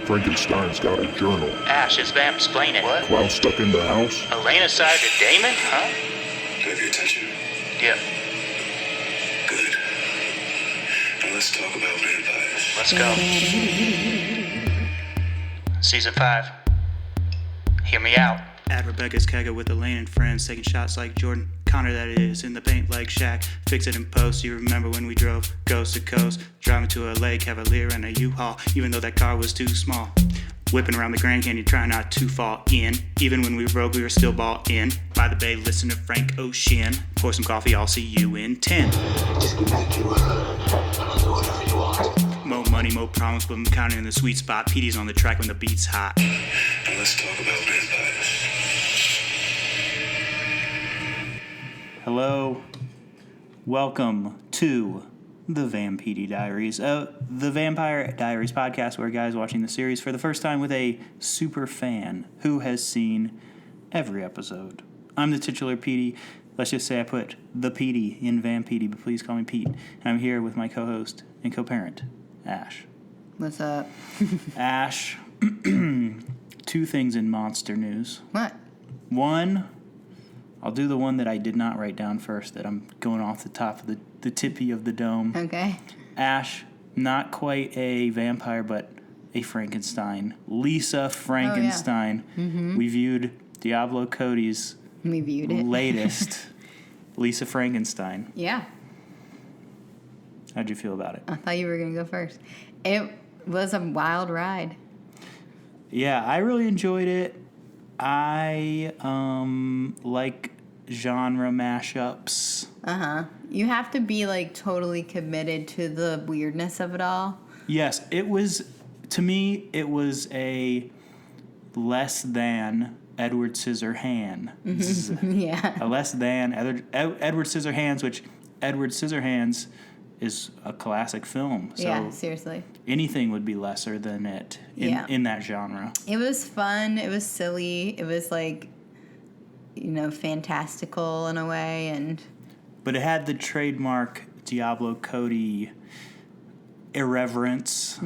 Frankenstein's got a journal. Ash, is Vamp explaining? What? Clown stuck in the house. Elena side to Damon? Huh? Do I have your attention? Yep. Good. Now let's talk about vampires. Let's go. Season 5. Hear me out. At Rebecca's kegger with Elaine and friends, taking shots like Jordan Connor, that is, in the paint like Shaq. Fix it in post. You remember when we drove coast to coast, driving to LA, Cavalier and a U-Haul, even though that car was too small. Whipping around the Grand Canyon, trying not to fall in. Even when we rode, we were still ball in. By the bay, listen to Frank Ocean. Pour some coffee, I'll see you in 10. Just give me the cue. I'll do whatever you want. Mo money, mo problems, but I'm counting in the sweet spot. PD's on the track when the beat's hot. Now let's talk about vampires. Hello, welcome to the Vampire Diaries, the Vampire Diaries podcast, where guys watching the series for the first time with a super fan who has seen every episode. I'm the titular Petey. Let's just say I put the Petey in Vampire, but please call me Pete. And I'm here with my co-host and co-parent, Ash. What's up? Ash, two things in monster news. What? One, I'll do the one that I did not write down first, that I'm going off the top of the tippy of the dome. Okay. Ash, not quite a vampire, but a Frankenstein. Lisa Frankenstein. Oh, yeah. Mm-hmm. We viewed Diablo Cody's latest Lisa Frankenstein. Yeah. How'd you feel about it? I thought you were going to go first. It was a wild ride. Yeah, I really enjoyed it. I like genre mashups. Uh-huh. You have to be, like, totally committed to the weirdness of it all. Yes, it was, to me, it was a less than Edward Scissorhands. Yeah. A less than Edward Scissorhands, which Edward Scissorhands is a classic film. So yeah, seriously. Anything would be lesser than it in that genre. It was fun. It was silly. It was, like, fantastical in a way. But it had the trademark Diablo Cody irreverence,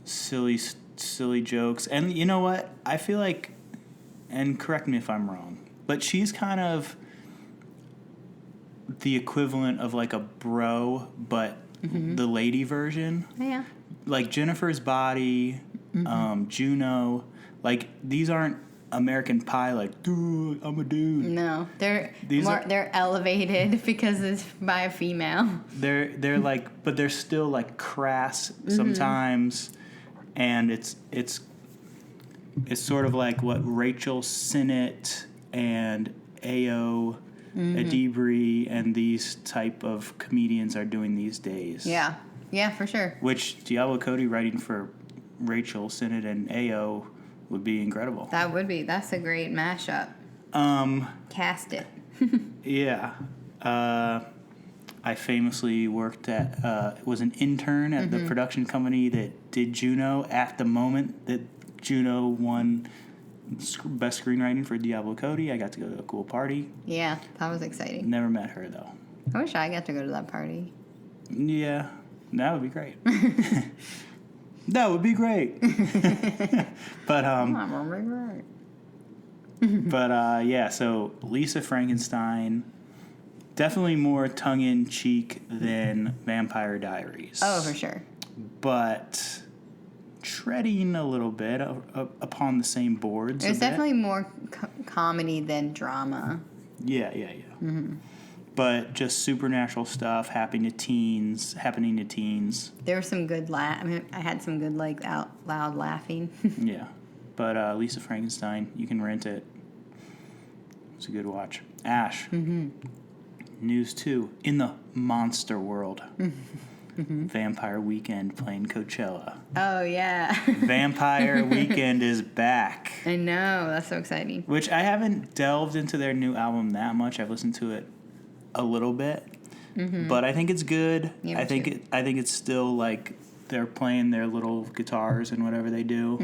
silly jokes. And you know what? I feel like, and correct me if I'm wrong, but she's kind of the equivalent of like a bro, but the lady version. Yeah. Like Jennifer's Body, Juno, like these aren't American Pie, like, dude, I'm a dude. No, they're elevated because it's by a female. They're like, but they're still like crass sometimes, and it's sort of like what Rachel Sennett and Ayo Adibri and these type of comedians are doing these days. Yeah, for sure. Which Diablo Cody writing for Rachel Sennett and Ayo would be incredible. That would be. That's a great mashup. Cast it. Yeah. I famously worked at, was an intern at the production company that did Juno at the moment that Juno won Best Screenwriting for Diablo Cody. I got to go to a cool party. Yeah, that was exciting. Never met her, though. I wish I got to go to that party. Yeah, that would be great. That would be great. But yeah, so Lisa Frankenstein, definitely more tongue-in-cheek than Vampire Diaries. Oh, for sure. But treading a little bit upon the same boards. There's definitely more comedy than drama. Yeah. Mm-hmm. But just supernatural stuff happening to teens. There was some good I had some good, like, out loud laughing. Yeah. But Lisa Frankenstein, you can rent it. It's a good watch. Ash. News 2. In the monster world. Vampire Weekend playing Coachella. Oh, yeah. Vampire Weekend is back. I know. That's so exciting. Which I haven't delved into their new album that much. I've listened to it a little bit, but I think it's good. Yeah, I think it's still like they're playing their little guitars and whatever they do.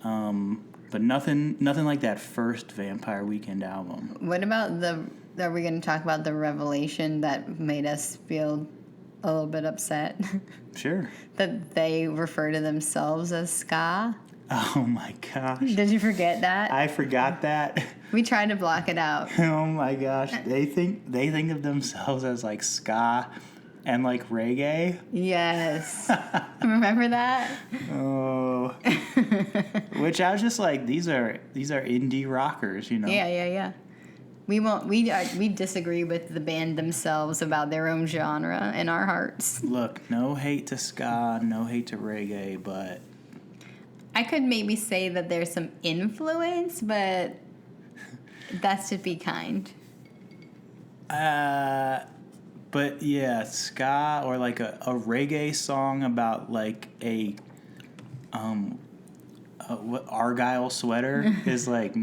But nothing like that first Vampire Weekend album. What about are we going to talk about the revelation that made us feel a little bit upset Sure. that they refer to themselves as ska. Oh my gosh. Did you forget that? I forgot that. We tried to block it out. Oh my gosh. They think of themselves as like ska and like reggae. Yes. Remember that? Oh. Which I was just like, these are indie rockers, you know. Yeah. We disagree with the band themselves about their own genre in our hearts. Look, no hate to ska, no hate to reggae, but I could maybe say that there's some influence, but that's to be kind. but yeah, ska or like a reggae song about like a Argyle sweater is like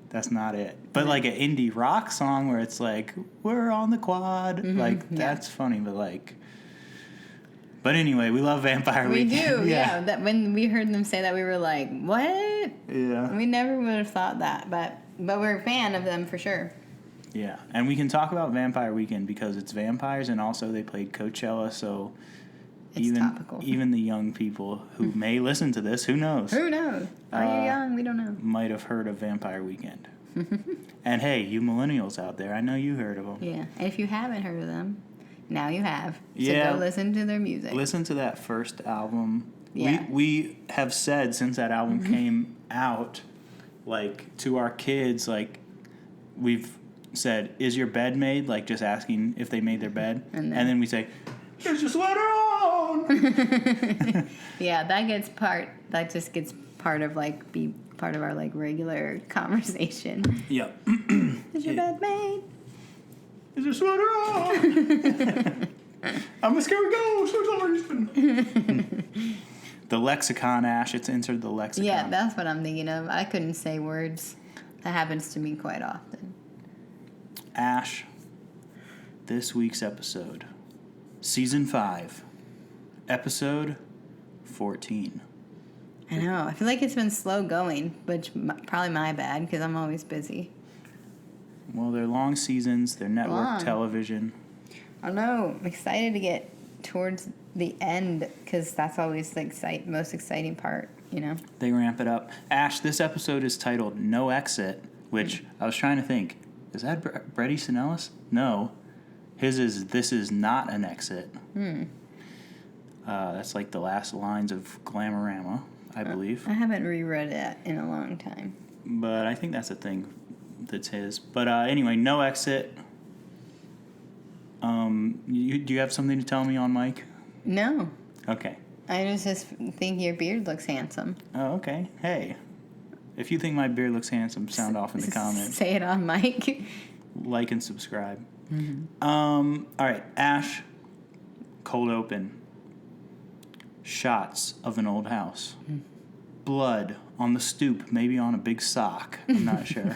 that's not it. But like an indie rock song where it's like we're on the quad, that's funny. But anyway, we love Vampire We Weekend. do, yeah. That when we heard them say that, we were like, what? Yeah. We never would have thought that, but we're a fan of them for sure. Yeah, and we can talk about Vampire Weekend because it's vampires, and also they played Coachella, so It's topical. even the young people who may listen to this, who knows? Who knows? Are you young? We don't know. Might have heard of Vampire Weekend. And hey, you millennials out there, I know you heard of them. Yeah, and if you haven't heard of them, now you have. So Yeah. go listen to their music. Listen to that first album. Yeah. We have said since that album came out, like to our kids, like we've said, "Is your bed made?" Like just asking if they made their bed, and then we say, "Here's your sweater on." Yeah, that just gets part of our like regular conversation. Yeah. Is your bed made? Is your sweater on? I'm a scary ghost for some reason. The lexicon, Ash. It's entered the lexicon. Yeah, that's what I'm thinking of. I couldn't say words. That happens to me quite often. Ash, this week's episode, Season 5, Episode 14. I know. I feel like it's been slow going, which probably my bad because I'm always busy. Well, they're long seasons. They're network Long. television. I know. I'm excited to get towards the end because that's always the most exciting part, you know? They ramp it up. Ash, this episode is titled No Exit, which I was trying to think, is that Brett Easton Ellis? No. His is This Is Not an Exit. That's like the last lines of Glamorama, I believe. I haven't reread it in a long time. But I think that's a thing that's his. But anyway, No Exit. Do you have something to tell me on mic? No. Okay. I just think your beard looks handsome. Oh, okay. Hey. If you think my beard looks handsome, sound off in the comments. Say it on mic. Like and subscribe. All right, Ash. Cold open. Shots of an old house. Blood on the stoop, maybe on a big sock. I'm not sure.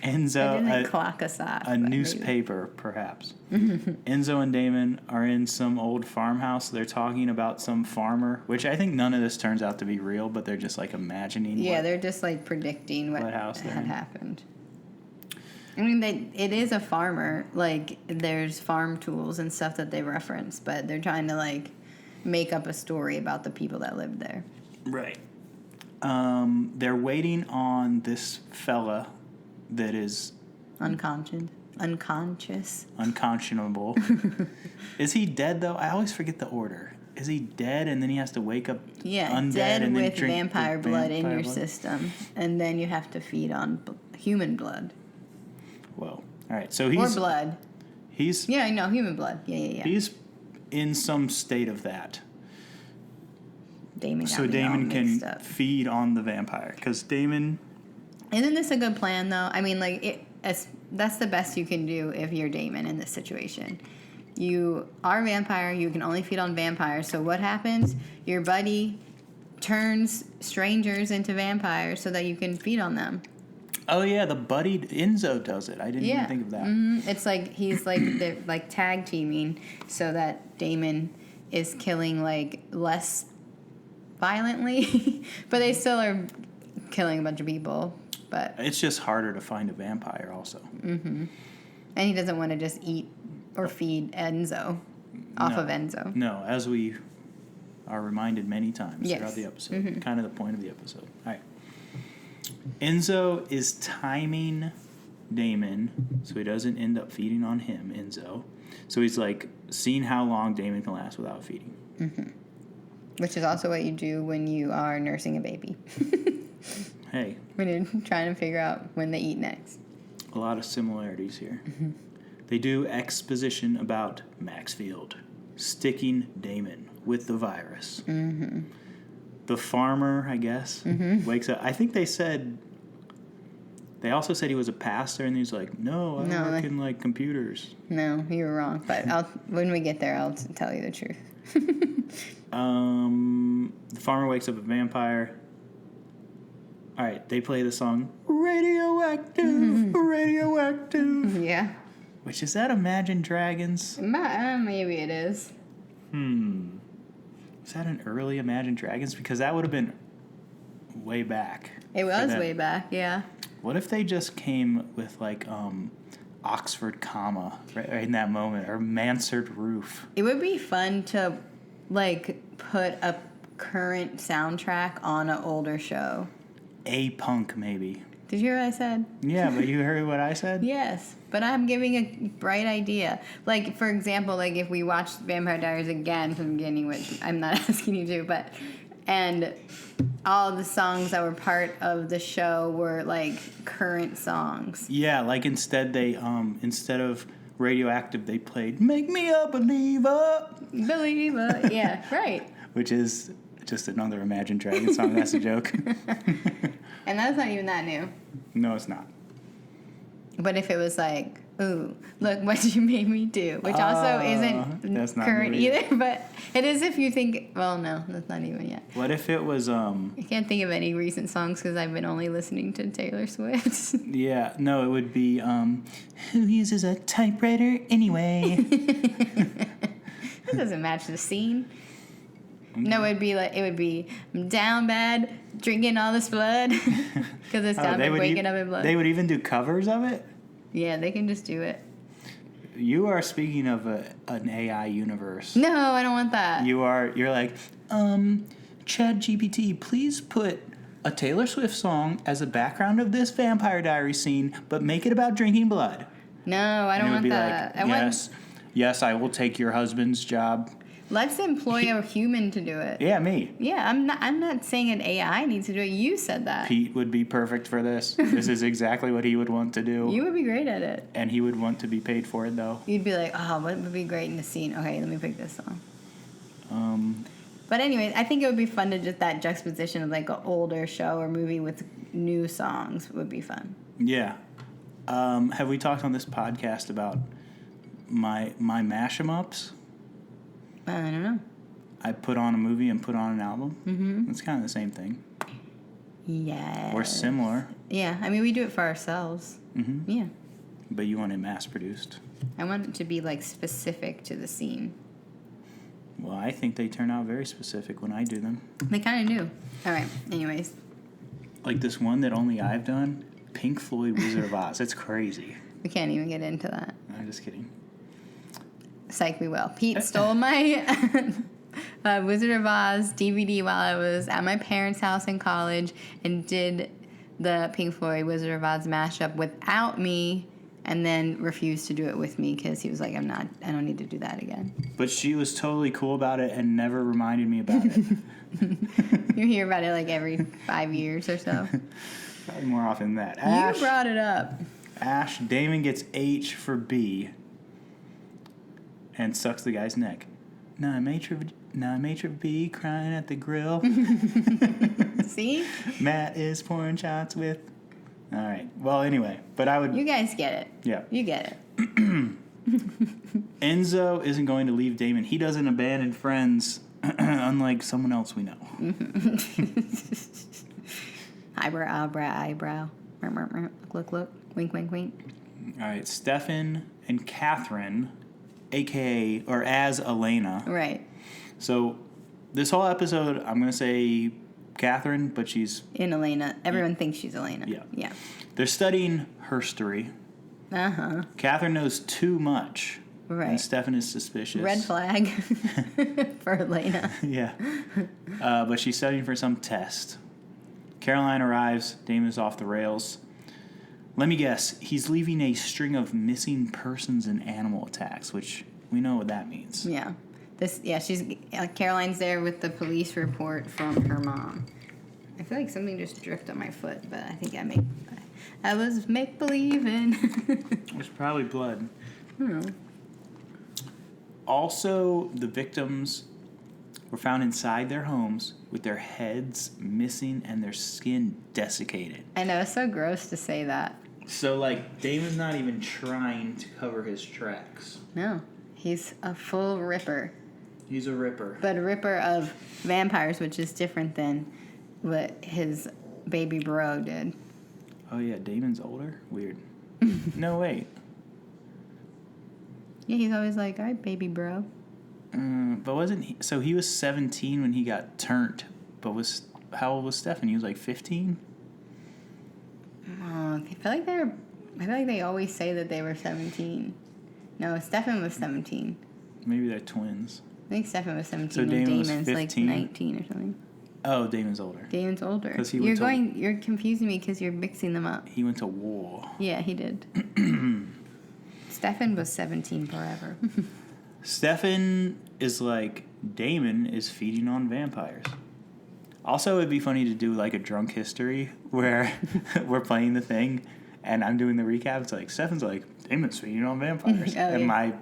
Enzo, I didn't clock a sock. a newspaper, perhaps. Enzo and Damon are in some old farmhouse. They're talking about some farmer, which I think none of this turns out to be real, but they're just like imagining. Yeah, they're just like predicting what house they're had in. happened. I mean, it is a farmer. Like, there's farm tools and stuff that they reference, but they're trying to like make up a story about the people that lived there. Right. They're waiting on this fella that is Unconscionable. unconscionable. Is he dead though? I always forget the order. Is he dead and then he has to wake up Yeah, undead dead and then with drink vampire the blood in vampire your blood? system, and then you have to feed on human blood Whoa. All right. So or blood. he's Yeah, I know human blood. Yeah. he's in some state of that. Damon got So me all Damon can mixed up. feed on the vampire because Damon. Isn't this a good plan, though? I mean, like, that's the best you can do if you're Damon in this situation. You are a vampire. You can only feed on vampires. So what happens? Your buddy turns strangers into vampires so that you can feed on them. Oh yeah, the buddy Enzo does it. I didn't even think of that. It's like he's like they're like tag teaming so that Damon is killing like less violently, but they still are killing a bunch of people. But It's just harder to find a vampire, also. and he doesn't want to just eat Or feed Enzo off of Enzo. No, as we are reminded many times Yes. throughout the episode. Kind of the point of the episode. All right. Enzo is timing Damon so he doesn't end up feeding on him, Enzo. So he's like seeing how long Damon can last without feeding. Which is also what you do when you are nursing a baby. Hey, When you're trying to figure out when they eat next. a lot of similarities here. They do exposition about Maxfield sticking Damon with the virus. The farmer, I guess, wakes up. I think they also said he was a pastor, and he's like, no, I work in like computers. No, you were wrong. But when we get there, I'll tell you the truth. The farmer wakes up a vampire. All right, they play the song Radioactive, Radioactive. Yeah. Which, is that Imagine Dragons? Maybe it is. Is that an early Imagine Dragons? Because that would have been way back. It was way back, yeah. What if they just came with like Oxford comma right in that moment, or Mansard roof? It would be fun to like put a current soundtrack on an older show. A punk, maybe. Did you hear what I said? Yeah, but you heard what I said? Yes, but I'm giving a bright idea. Like, for example, like if we watched Vampire Diaries again from the beginning, which I'm not asking you to, and all the songs that were part of the show were like current songs. Yeah, like instead of Radioactive, they played Make Me a Believer. Believer. Yeah, right. Which is just another Imagine Dragons song. That's a joke. And that's not even that new. No, it's not. But if it was like, ooh, look what you made me do, which also isn't that's not current new either, but it is if you think, well, no, that's not even yet. What if it was, I can't think of any recent songs because I've been only listening to Taylor Swift. yeah, no, it would be, who uses a typewriter anyway? That doesn't match the scene. No, it would be I'm down bad, drinking all this blood because it's down bad, waking up in blood. They would even do covers of it? Yeah, they can just do it. You are speaking of an AI universe. No, I don't want that. You're like, ChatGPT, please put a Taylor Swift song as a background of this Vampire Diaries scene, but make it about drinking blood. No, I don't want that. Like, yes, I will take your husband's job. Let's employ a human to do it. Yeah, me. Yeah, I'm not saying an AI needs to do it. You said that. Pete would be perfect for this. This is exactly what he would want to do. You would be great at it. And he would want to be paid for it, though. You'd be like, oh, what would be great in the scene? Okay, let me pick this song. But anyway, I think it would be fun to just that juxtaposition of like an older show or movie with new songs would be fun. Yeah. Have we talked on this podcast about my mash-em-ups? I don't know. I put on a movie and put on an album. Mm-hmm. It's kind of the same thing. Yeah. Or similar. Yeah, I mean, we do it for ourselves. Mm-hmm. Yeah. But you want it mass-produced. I want it to be like specific to the scene. Well, I think they turn out very specific when I do them. They kind of do. All right, anyways. Like this one that only I've done, Pink Floyd Wizard of Oz. It's crazy. We can't even get into that. I'm just kidding. Psych me well. Pete stole my Wizard of Oz DVD while I was at my parents' house in college and did the Pink Floyd Wizard of Oz mashup without me, and then refused to do it with me because he was like, I don't need to do that again. But she was totally cool about it and never reminded me about it. You hear about it like every 5 years or so. Probably more often than that. Ash, You brought it up. Ash, Damon gets H for B and sucks the guy's neck. Now I'm H for B, crying at the grill. See? Matt is pouring shots with... All right. Well, anyway, but I would... You guys get it. Yeah. You get it. Enzo isn't going to leave Damon. He doesn't abandon friends, unlike someone else we know. Eyebrow. Look. Wink, wink, wink. All right. Stefan and Catherine, a.k.a. or as Elena. Right. So this whole episode, I'm going to say Catherine, but she's... In Elena. Everyone thinks she's Elena. Yeah. They're studying herstory. Uh-huh. Catherine knows too much Right. And Stefan is suspicious. Red flag for Elena. Yeah. But she's studying for some test. Caroline arrives. Damon's off the rails. Let me guess. He's leaving a string of missing persons and animal attacks, which we know what that means. Yeah. Caroline's there with the police report from her mom. I feel like something just dripped on my foot, but I think I was make-believing. It's probably blood. Hmm. Also, the victims were found inside their homes with their heads missing and their skin desiccated. I know, it's so gross to say that. So, like, Damon's not even trying to cover his tracks. No. He's a full ripper. He's a ripper. But a ripper of vampires, which is different than what his baby bro did. Oh, yeah, Damon's older? Weird. No, wait. Yeah, he's always like, all right, baby bro. But wasn't he... So he was 17 when he got turned. But how old was Stefan? He was like 15? I feel like they always say that they were 17. No, Stefan was 17. Maybe they're twins. I think Stefan was 17 So and Damon was Damon's like 15? 19 or something. Oh, Damon's older. Damon's older. 'Cause he went You're confusing me because you're mixing them up. He went to war. Yeah, he did. Stefan was 17 forever. Stefan is like, Damon is feeding on vampires. Also, it'd be funny to do like a drunk history where we're playing the thing and I'm doing the recap. It's like, Stefan's like, Damon's feeding on vampires. Oh, and yeah. my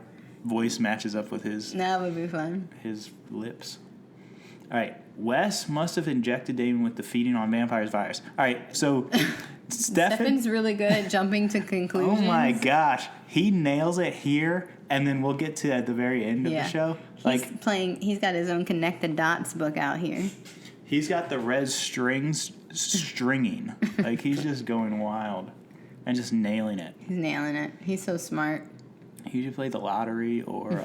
voice matches up with his That would be fun. lips. All right. Wes must have injected Damon with the feeding on vampires virus. All right. So Stefan's really good at jumping to conclusions. Oh my gosh. He nails it here, and then we'll get to at the very end of the show. He's got his own connected dots book out here. He's got the red strings stringing. Like, he's just going wild and just nailing it. He's nailing it. He's so smart. He should play the lottery or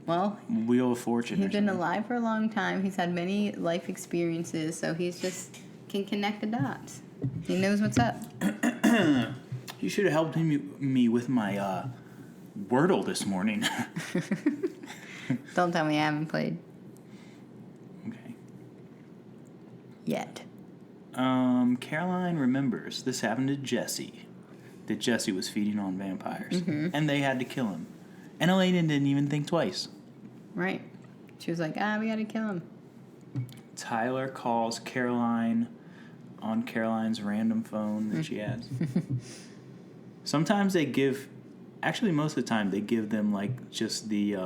Well, Wheel of Fortune. he's been alive for a long time. He's had many life experiences, so he's just can connect the dots. He knows what's up. You should have helped me with my Wordle this morning. Don't tell me I haven't played Okay. yet. Caroline remembers this happened to Jesse. That Jesse was feeding on vampires. Mm-hmm. And they had to kill him. And Elena didn't even think twice. Right. She was like, we gotta kill him. Tyler calls Caroline on Caroline's random phone that she has. Sometimes most of the time they give them like just the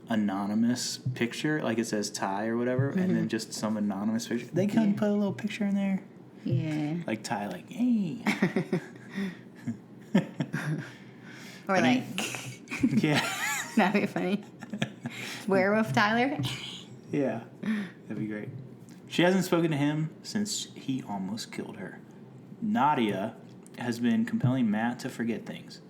anonymous picture, like it says Ty or whatever, and then just some anonymous picture. They couldn't put a little picture in there. Yeah. Like Ty, like, hey. Or like, Yeah. that'd be funny. Werewolf Tyler? Yeah. That'd be great. She hasn't spoken to him since he almost killed her. Nadia has been compelling Matt to forget things.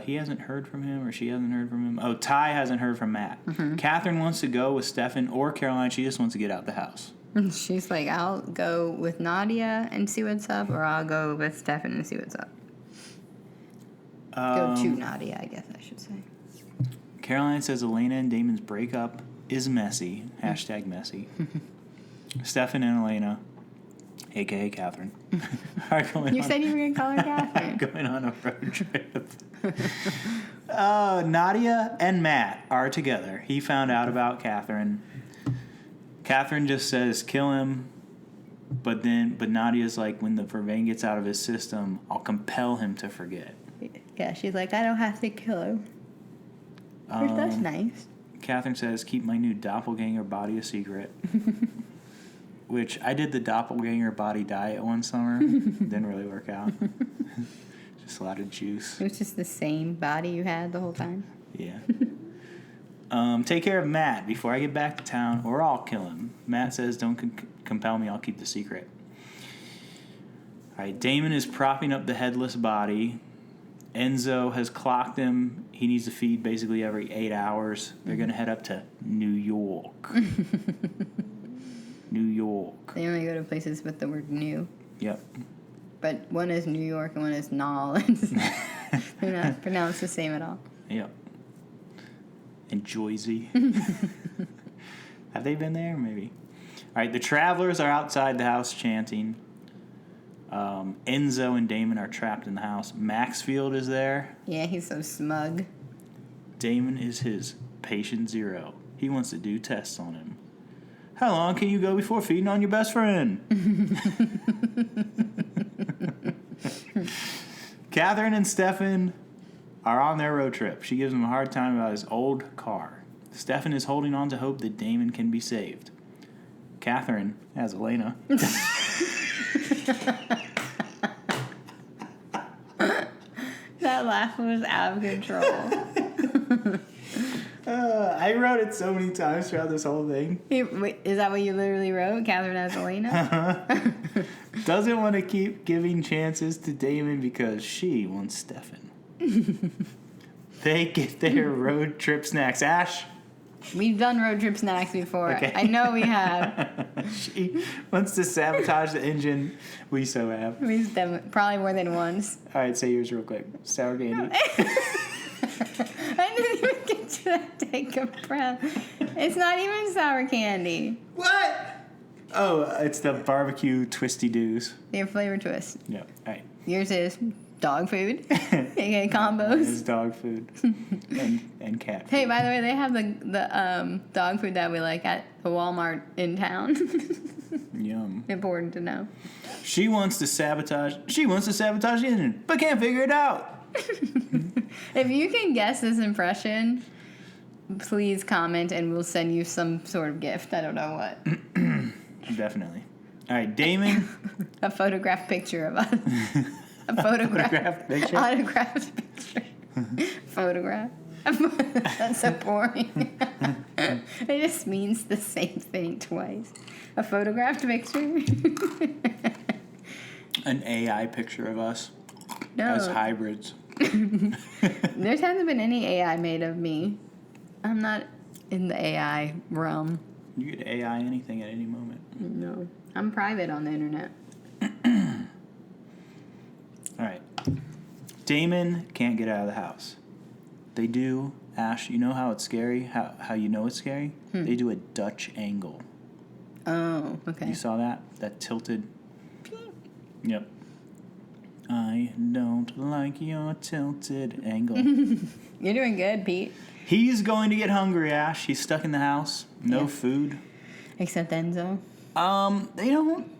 He hasn't heard from him, or she hasn't heard from him. Oh, Ty hasn't heard from Matt. Mm-hmm. Catherine wants to go with Stefan or Caroline. She just wants to get out the house. She's like, I'll go with Nadia and see what's up, or I'll go with Stefan and see what's up. Go to Nadia, I guess I should say. Caroline says Elena and Damon's breakup is messy. Hashtag messy. Stefan and Elena, a.k.a. Catherine, are going You said you were going to call her Catherine. going on a road trip. Nadia and Matt are together. He found out about Catherine. Catherine just says, kill him. But Nadia's like, when the vervain gets out of his system, I'll compel him to forget. Yeah, she's like, I don't have to kill him. That's nice. Catherine says, keep my new doppelganger body a secret. Which I did the doppelganger body diet one summer. Didn't really work out. Just a lot of juice. It was just the same body you had the whole time. Yeah. Take care of Matt before I get back to town, or I'll kill him. Matt says, don't compel me, I'll keep the secret. All right, Damon is propping up the headless body. Enzo has clocked him. He needs to feed basically every 8 hours. They're going to head up to New York. New York. They only go to places with the word new. Yep. but one is New York and one is Nolens. They're not pronounced the same at all. Yep. And Joyzy. Have they been there? Maybe. All right, the travelers are outside the house chanting. Enzo and Damon are trapped in the house. Maxfield is there. Yeah, he's so smug. Damon is his patient zero. He wants to do tests on him. How long can you go before feeding on your best friend? Catherine and Stefan are on their road trip. She gives him a hard time about his old car. Stefan is holding on to hope that Damon can be saved. Catherine, as Elena, That laugh was out of control. I wrote it so many times throughout this whole thing. Wait, is that what you literally wrote? Catherine as Elena? Doesn't want to keep giving chances to Damon because she wants Stefan. They get their road trip snacks. Ash, We've done road trip snacks before. Okay. I know we have. she wants to sabotage the engine. We so have. We've done probably more than once. All right, say yours real quick. Sour candy. I didn't even get to that. Take a breath. It's not even sour candy. What? Oh, it's the barbecue twisty doos. They're flavor twist. Yeah. All right. Yours is dog food, aka combos. It's dog food and cat food. Hey, by the way, they have the dog food that we like at the Walmart in town. Yum. Important to know. She wants to sabotage the engine, but can't figure it out. If you can guess this impression, please comment and we'll send you some sort of gift. I don't know what. Definitely. All right, Damon. A photographed picture of us. A photographed picture. Autographed picture. Photograph. That's so boring. It just means the same thing twice. A photographed picture. An AI picture of us as hybrids. There hasn't been any AI made of me. I'm not in the AI realm. You could AI anything at any moment. No. I'm private on the internet. All right. Damon can't get out of the house. They do, Ash, you know how it's scary? How you know it's scary? They do a Dutch angle. Oh, okay. You saw that? That tilted. Yep. I don't like your tilted angle. You're doing good, Pete. He's going to get hungry, Ash. He's stuck in the house. No Yeah. food. Except Enzo. They don't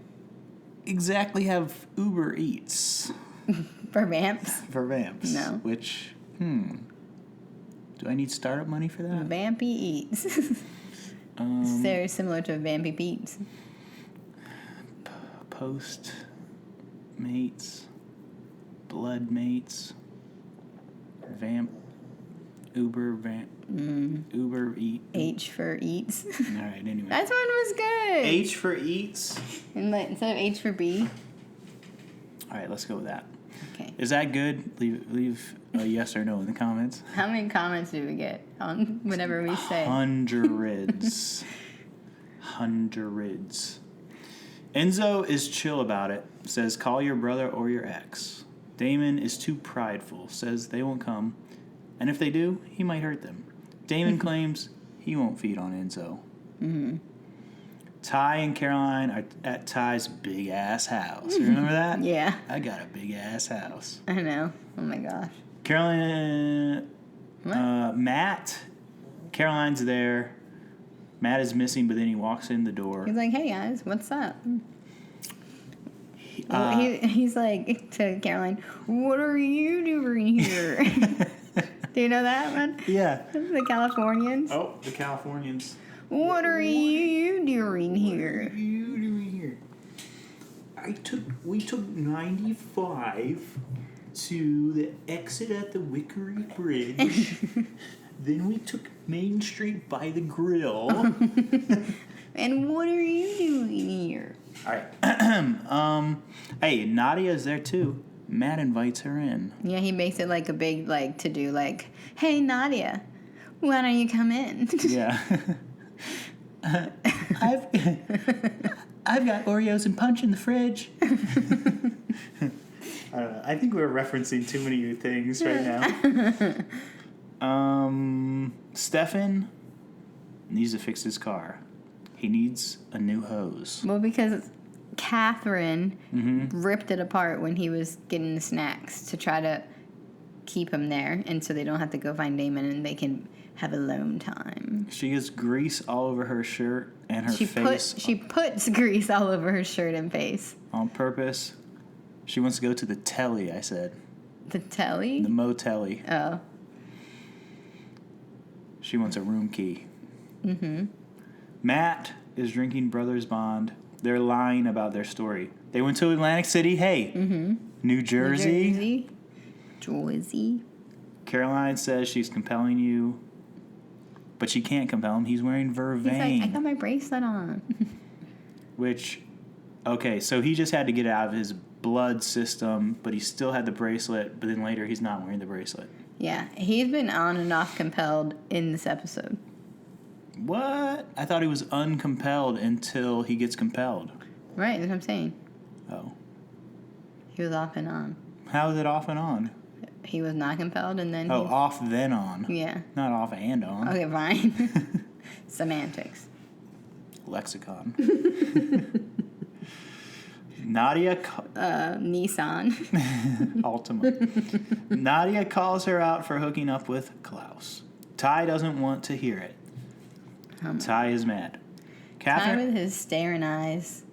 exactly have Uber Eats For vamps. for vamps. No. Which, do I need startup money for that? Vampy Eats. It's very similar to Vampy Pete's. Post mates, blood mates, vamp, Uber Eat. H for Eats. All right, anyway. That one was good. H for Eats. And like, instead of H for B. All right, let's go with that. Okay. Is that good? Leave a yes or no in the comments. How many comments do we get on whatever we say? Hundreds. Enzo is chill about it. Says, call your brother or your ex. Damon is too prideful. Says they won't come. And if they do, he might hurt them. Damon claims he won't feed on Enzo. Mm-hmm. Ty and Caroline are at Ty's big-ass house. You remember that? Yeah. I got a big-ass house. I know. Oh my gosh. Caroline... Matt. Caroline's there. Matt is missing, but then he walks in the door. He's like, hey guys, what's up? He's like to Caroline, what are you doing here? Do you know that one? Yeah. The Californians. Oh, the Californians. What are you doing here? What are you doing here? We took 95 to the exit at the Wickery Bridge. Then we took Main Street by the grill. And what are you doing here? All right. Hey, Nadia's there too. Matt invites her in. Yeah, he makes it like a big to do, like, hey Nadia, why don't you come in? Yeah. I've got Oreos and punch in the fridge. I think we're referencing too many things right now. Stefan needs to fix his car. He needs a new hose. Well, because Catherine ripped it apart when he was getting the snacks to try to keep him there, and so they don't have to go find Damon and they can have alone time. She gets grease all over her shirt and her face. She puts grease all over her shirt and face. On purpose. She wants to go to the telly, I said. The telly? The motelly. Oh. She wants a room key. Mm-hmm. Matt is drinking Brothers Bond. They're lying about their story. They went to Atlantic City. Hey, New Jersey. Jersey. Caroline says she's compelling you, but she can't compel him. He's wearing Vervain. He's like, I got my bracelet on. Which, okay, so he just had to get it out of his blood system, but he still had the bracelet, but then later he's not wearing the bracelet. Yeah, he's been on and off compelled in this episode. What? I thought he was uncompelled until he gets compelled. Right, that's what I'm saying. Oh. He was off and on. How is it off and on? He was not compelled, and then off then on. Yeah. Not off and on. Okay, fine. Semantics. Lexicon. Nadia... Nissan. Altima. Nadia calls her out for hooking up with Klaus. Ty doesn't want to hear it. Ty is mad. Catherine... Ty with his staring eyes.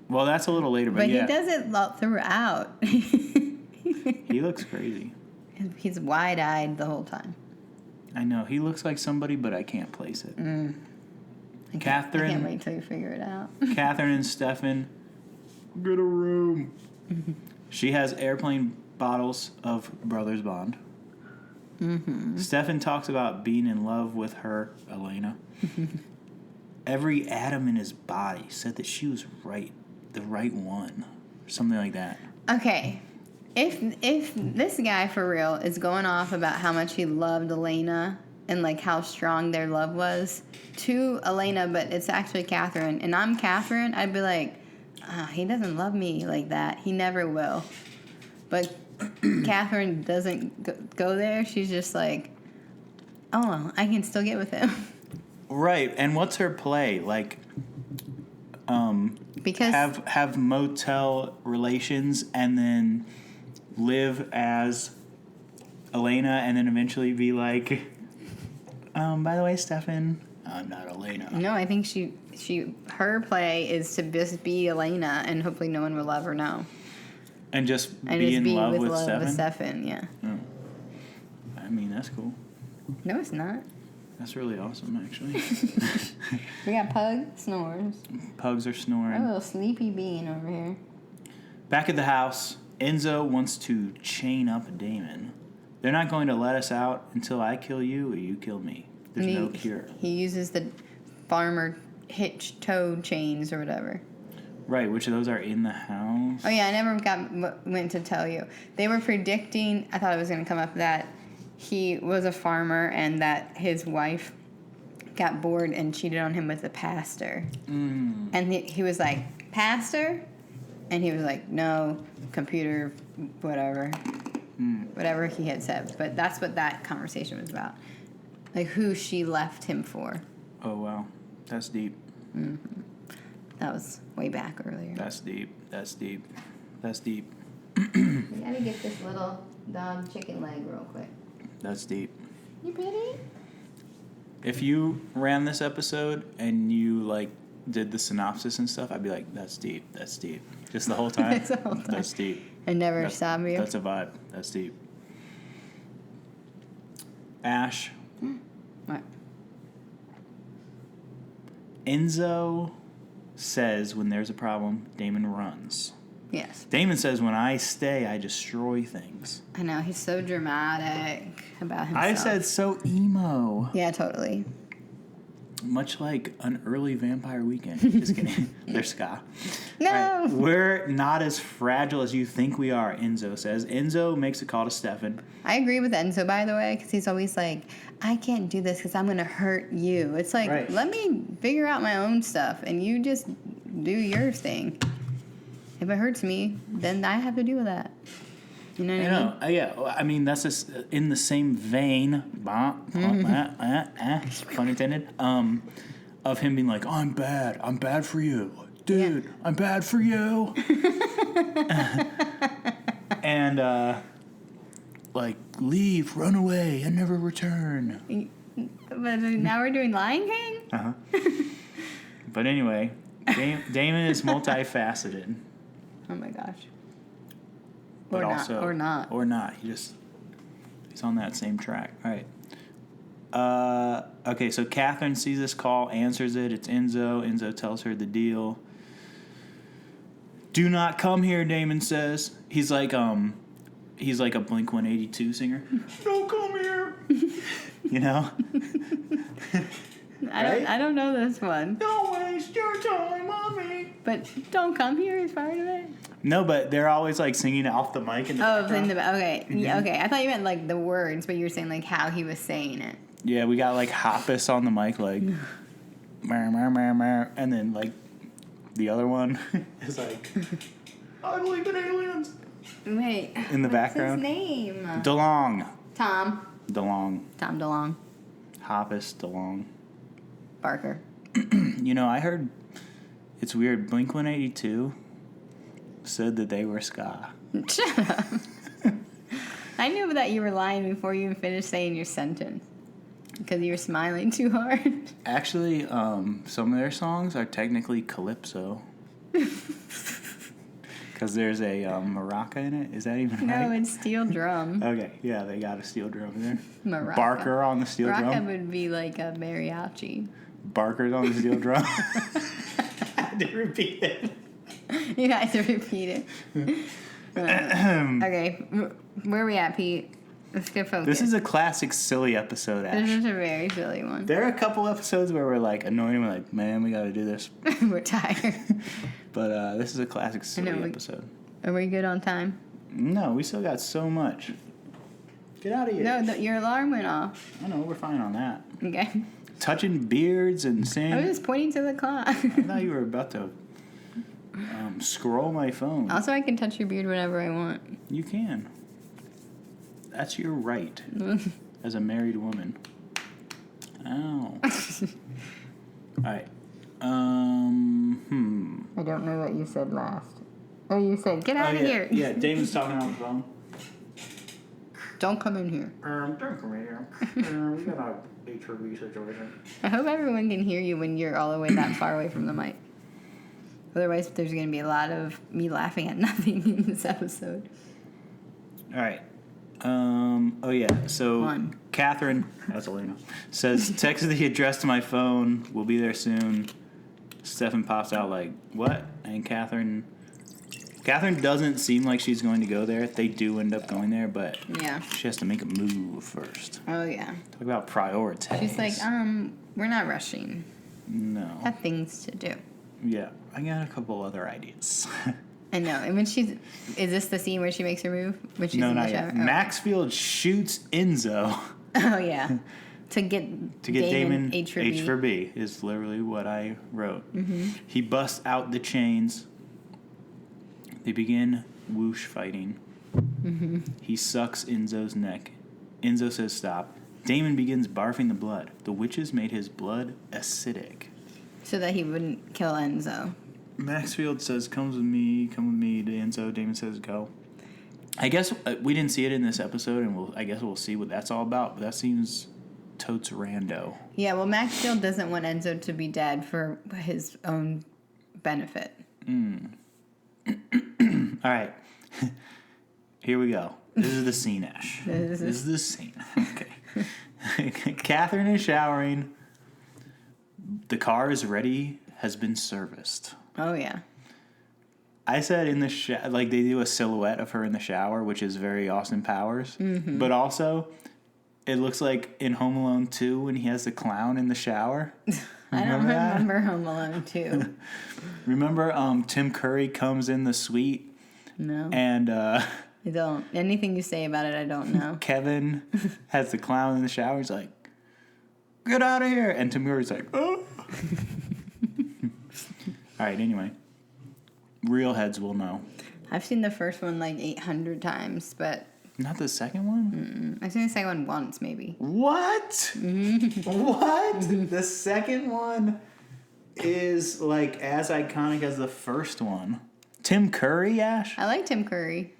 Well, that's a little later, but he yeah. does it throughout. He looks crazy. He's wide-eyed the whole time. I know. He looks like somebody, but I can't place it. Catherine... I can't wait till you figure it out. Catherine and Stefan... Get a room. She has airplane bottles of Brothers Bond. Stefan talks about being in love with her, Elena. Every atom in his body said that she was right, the right one. Something like that. Okay. If this guy for real is going off about how much he loved Elena and like how strong their love was to Elena, but it's actually Catherine, and I'm Catherine, I'd be like, he doesn't love me like that. He never will. But Catherine doesn't go there. She's just like, oh, well, I can still get with him. Right. And what's her play? Like, because have motel relations and then live as Elena and then eventually be like, by the way, Stefan, I'm not Elena. No, I think her play is to just be Elena, and hopefully no one will love her now. And just be in love with Stefan? Stefan, yeah. Oh. I mean, that's cool. No, it's not. That's really awesome, actually. We got Pug snores. Pugs are snoring. A little sleepy bean over here. Back at the house, Enzo wants to chain up Damon. They're not going to let us out until I kill you or you kill me. There's no cure. He uses the farmer hitch toad chains or whatever. Right, which of those are in the house? Oh yeah, I never went to tell you. They were predicting, I thought it was going to come up, that he was a farmer and that his wife got bored and cheated on him with a pastor. And he was like, pastor? And he was like, no, computer, whatever. Whatever he had said. But that's what that conversation was about. Like who she left him for. Oh, wow. That's deep. Mm-hmm. That was way back earlier. That's deep. That's deep. That's deep. We gotta get this little dog chicken leg real quick. That's deep. You pretty? If you ran this episode and you, like, did the synopsis and stuff, I'd be like, that's deep. That's deep. Just the whole time. That's the whole time. That's deep. I never stop you. That's a vibe. That's deep. Ash. What? Enzo says when there's a problem, Damon runs. Yes. Damon says when I stay, I destroy things. I know, he's so dramatic about himself. I said so emo. Yeah, totally. Much like an early Vampire Weekend. Just kidding. There's ska. No! Right. We're not as fragile as you think we are, Enzo says. Enzo makes a call to Stefan. I agree with Enzo, by the way, because he's always like, I can't do this because I'm going to hurt you. It's like, right. Let me figure out my own stuff, and you just do your thing. If it hurts me, then I have to deal with that. You know what I I mean? know. Yeah. I mean, that's just in the same vein, pun intended, of him being like, I'm bad for you. Dude, I'm bad for you. And, like, leave, run away, and never return. But now we're doing Lion King? Uh-huh. But anyway, Damon is multifaceted. Oh my gosh. But Or not. He's on that same track. All right. Okay, so Catherine sees this call, answers it. It's Enzo. Enzo tells her the deal. Do not come here, Damon says. He's like a Blink-182 singer. Don't come here. You know? I don't know this one. Don't waste your time on me. But Don't Come Here is part of it? No, but they're always like singing off the mic in the background. Okay. Yeah, okay. I thought you meant like the words, but you were saying like how he was saying it. Yeah, we got like Hoppus on the mic, like, and then like the other one is like, I believe in aliens. Wait. In the background. What's his name? DeLong. Tom DeLong. Hoppus DeLong. Barker. You know, I heard it's weird. Blink-182 said that they were ska. Shut up. I knew that you were lying before you even finished saying your sentence. Because you were smiling too hard. Actually, some of their songs are technically calypso. Because there's a maraca in it. Is that even right? No, it's steel drum. Okay, yeah, they got a steel drum in there. Maraca. Barker on the steel Maraca drum. would be like a mariachi. Barker's on the steel drum. I had to repeat it. You had to repeat it. Okay, where are we at, Pete? Let's get focused. This is a classic silly episode, Ash. This is a very silly one. There are a couple episodes where we're like annoyed and we're like, man, we gotta do this. We're tired. But this is a classic silly episode. Are we good on time? No, we still got so much. Get out of here. No, your alarm went off. I know, we're fine on that. Okay. Touching beards and saying... I was just pointing to the clock. I thought you were about to scroll my phone. Also, I can touch your beard whenever I want. You can. That's your right as a married woman. Ow. All right. I don't know what you said last. Oh, you said, get out of here. Yeah, Damon's talking on the phone. Don't come in here. Don't come in here. We got a HRV situation. I hope everyone can hear you when you're all the way that far away from the mic. Otherwise, there's going to be a lot of me laughing at nothing in this episode. All right. So Catherine, that's Elena, says, text the address to my phone. We'll be there soon. Stefan pops out like, what? And Catherine doesn't seem like she's going to go there. They do end up going there, but she has to make a move first. Oh, yeah. Talk about prioritize. She's like, we're not rushing. No. Have things to do. Yeah, I got a couple other ideas. I know. And when is this the scene where she makes her move? When she's No, in the not shower? yet. Oh. Maxfield shoots Enzo. Oh, yeah. To get Damon H for B. Is literally what I wrote. Mm-hmm. He busts out the chains. They begin whoosh fighting. Mm-hmm. He sucks Enzo's neck. Enzo says stop. Damon begins barfing the blood. The witches made his blood acidic. So that he wouldn't kill Enzo. Maxfield says, come with me to Enzo. Damon says, go. I guess we didn't see it in this episode, and I guess we'll see what that's all about, but that seems totes rando. Yeah, well, Maxfield doesn't want Enzo to be dead for his own benefit. All right. Here we go. This is the scene, Ash. This is the scene. Okay. Catherine is showering. The car is ready, has been serviced. Oh, yeah. I said in the like they do a silhouette of her in the shower, which is very Austin Powers. Mm-hmm. But also, it looks like in Home Alone 2 when he has the clown in the shower. I don't remember Home Alone 2. Remember Tim Curry comes in the suite? No. And I don't. Anything you say about it, I don't know. Kevin has the clown in the shower. He's like, get out of here. And Tim Curry's like, oh. All right, anyway. Real heads will know. I've seen the first one like 800 times, but Not the second one? I've seen the second one once, maybe. What? What? The second one is like as iconic as the first one. Tim Curry, Ash? I like Tim Curry.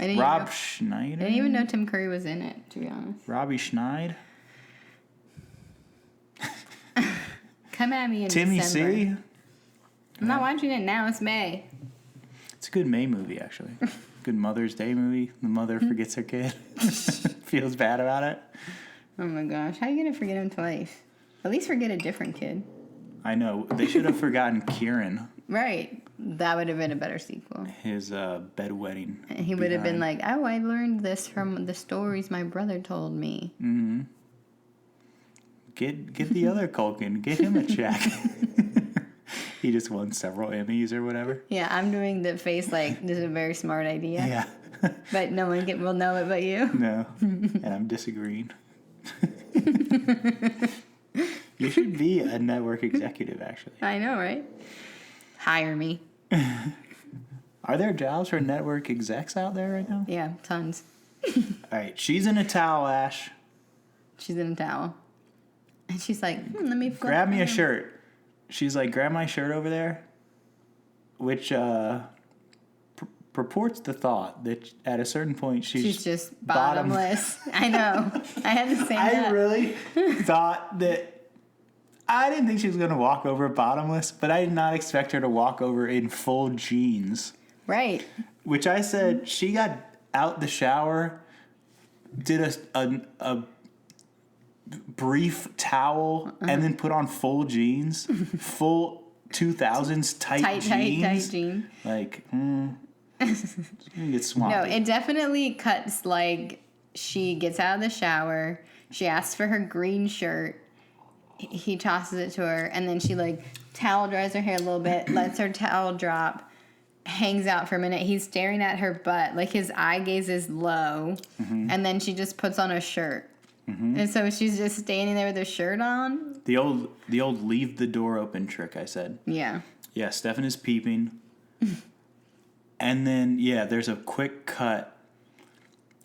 Rob Schneider? I didn't even know Tim Curry was in it, to be honest. Robbie Schneid? Come at me in Timmy December. C? I'm not watching it now. It's May. It's a good May movie, actually. Good Mother's Day movie. The mother forgets her kid. Feels bad about it. Oh my gosh. How are you going to forget him twice? At least forget a different kid. I know. They should have forgotten Kieran. Right. That would have been a better sequel. His bedwetting. And he would have been like, oh, I learned this from the stories my brother told me. Mm-hmm. Get the other Culkin. Get him a check. He just won several Emmys or whatever. Yeah, I'm doing the face like this is a very smart idea. Yeah. But no one will know it but you. No. And I'm disagreeing. You should be a network executive, actually. I know, right? Hire me. Are there jobs for network execs out there right now? Yeah, tons. All right. She's in a towel, Ash. She's in a towel. And she's like, let me flip Grab me a around. shirt. She's like, grab my shirt over there. Which purports the thought that at a certain point she's just bottomless. I know. I had to say that. I really thought that. I didn't think she was going to walk over bottomless, but I did not expect her to walk over in full jeans. Right. Which I said, she got out the shower, did a brief towel, and then put on full jeans. Full 2000s tight jeans. Tight jeans. Like, it's going to get swampy. No, it definitely cuts like she gets out of the shower. She asks for her green shirt. He tosses it to her, and then she like towel dries her hair a little bit, lets her towel drop, hangs out for a minute. He's staring at her butt, like his eye gaze is low, and then she just puts on a shirt, and so she's just standing there with her shirt on. The old leave the door open trick, I said. Yeah. Yeah, Stefan is peeping, and then there's a quick cut,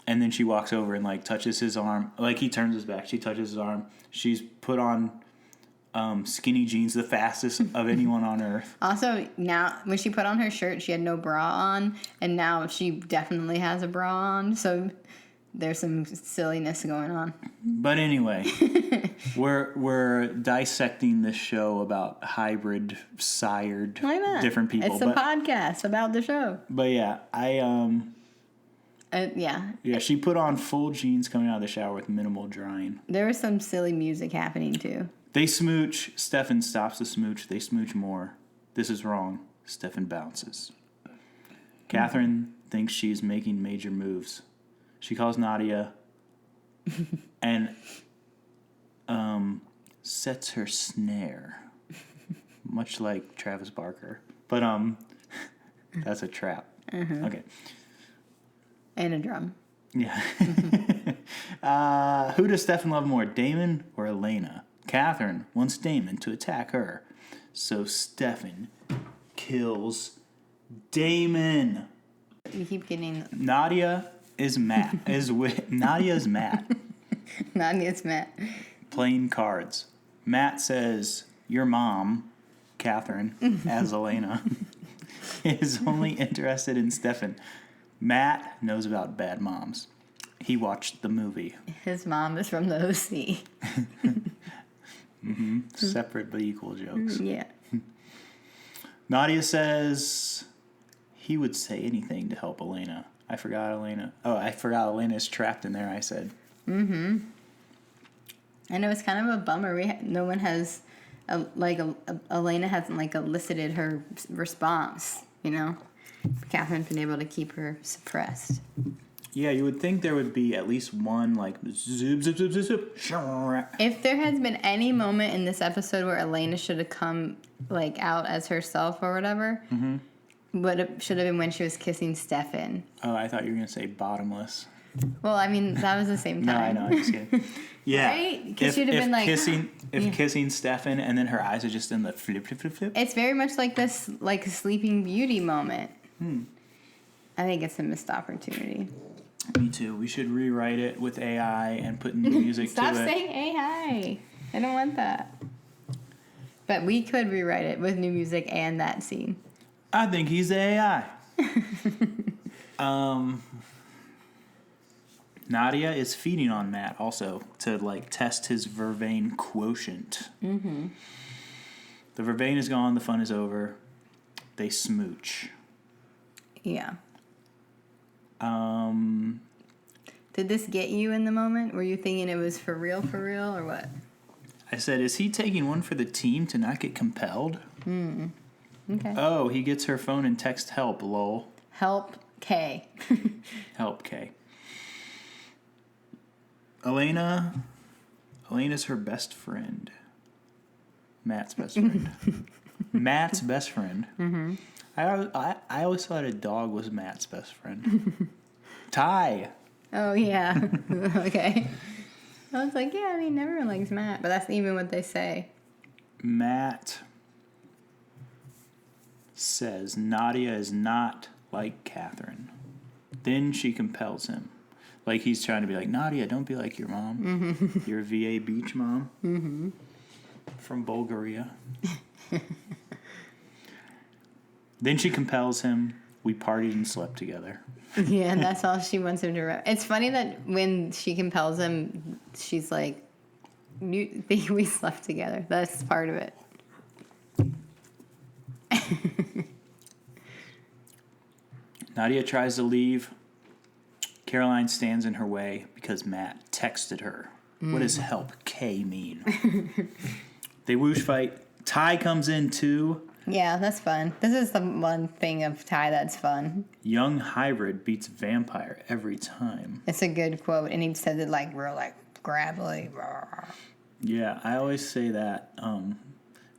and then she walks over and like touches his arm, like he turns his back. She touches his arm. She's put on skinny jeans, the fastest of anyone on earth. Also, now when she put on her shirt, she had no bra on, and now she definitely has a bra on. So there's some silliness going on. But anyway, we're dissecting this show about hybrid sired Why not? different people. It's a podcast about the show. But yeah, Yeah. she put on full jeans coming out of the shower with minimal drying. There was some silly music happening too. They smooch. Stefan stops the smooch. They smooch more. This is wrong. Stefan bounces. Catherine thinks she's making major moves. She calls Nadia and sets her snare, much like Travis Barker. But that's a trap. Okay. And a drum. Yeah. Who does Stefan love more, Damon or Elena? Catherine wants Damon to attack her, so Stefan kills Damon. You keep getting Nadia is Matt. Nadia is Matt Nadia's Matt. playing cards. Matt says, "Your mom, Catherine, as Elena, is only interested in Stefan." Matt knows about bad moms. He watched the movie. His mom is from the OC. Separate but equal jokes. Yeah. Nadia says he would say anything to help Elena. I forgot Elena. Oh, I forgot Elena is trapped in there, I said. I know it's kind of a bummer. No one has, Elena hasn't like elicited her response, you know? Catherine's been able to keep her suppressed. Yeah, you would think there would be at least one, like, zip, zip, zip, zip, zip. If there has been any moment in this episode where Elena should have come, like, out as herself or whatever, but it should have been when she was kissing Stefan. Oh, I thought you were going to say bottomless. Well, I mean, that was the same time. No, I know, I'm just kidding. Yeah. Right? Because she'd have been like, if kissing Stefan and then her eyes are just in the flip, flip, flip, flip. It's very much like this, like a Sleeping Beauty moment. I think it's a missed opportunity. Me too. We should rewrite it with AI and put new music to it. Stop saying AI. I don't want that. But we could rewrite it with new music and that scene. I think he's AI. Nadia is feeding on Matt also to like test his vervain quotient. Mm-hmm. The vervain is gone. The fun is over. They smooch. Yeah. Did this get you in the moment? Were you thinking it was for real, or what? I said, is he taking one for the team to not get compelled? Okay. Oh, he gets her phone and text help, lol. Help K. Help K. Elena's her best friend. Matt's best friend. Matt's best friend. Mm-hmm. I always thought a dog was Matt's best friend. Ty. Oh, yeah. Okay. I was like, yeah, I mean, everyone likes Matt, but that's even what they say. Matt says Nadia is not like Catherine. Then she compels him. Like he's trying to be like, Nadia, don't be like your mom. Mm-hmm. Your VA beach mom. Mm-hmm. From Bulgaria. Then she compels him. We partied and slept together. Yeah, and that's all she wants him to remember. It's funny that when she compels him, she's like, you think we slept together. That's part of it. Nadia tries to leave. Caroline stands in her way because Matt texted her. What does help K mean? They whoosh fight. Ty comes in too. Yeah, that's fun. This is the one thing of Ty that's fun. Young hybrid beats vampire every time. It's a good quote, and he says it like real, like gravelly. Yeah, I always say that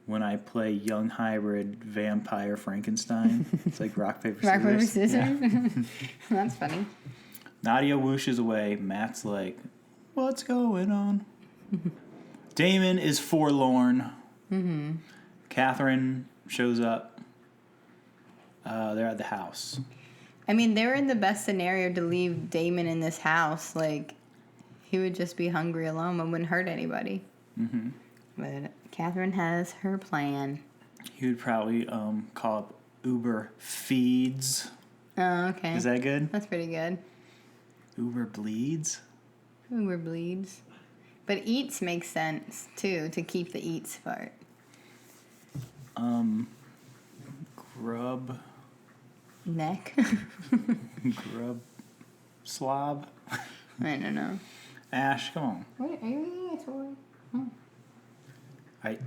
when I play young hybrid vampire Frankenstein. It's like rock, paper, scissors. Rock, paper, scissors? Yeah. That's funny. Nadia whooshes away. Matt's like, what's going on? Damon is forlorn. Mm-hmm. Catherine shows up. They're at the house. I mean, they were in the best scenario to leave Damon in this house. Like, he would just be hungry alone and wouldn't hurt anybody. Mm-hmm. But Catherine has her plan. He would probably call up Uber Feeds. Oh, okay. Is that good? That's pretty good. Uber Bleeds? Uber Bleeds. But Eats makes sense, too, to keep the Eats part. Grub. Neck? Grub. Slob. I don't know. Ash, come on. What are you eating a toy?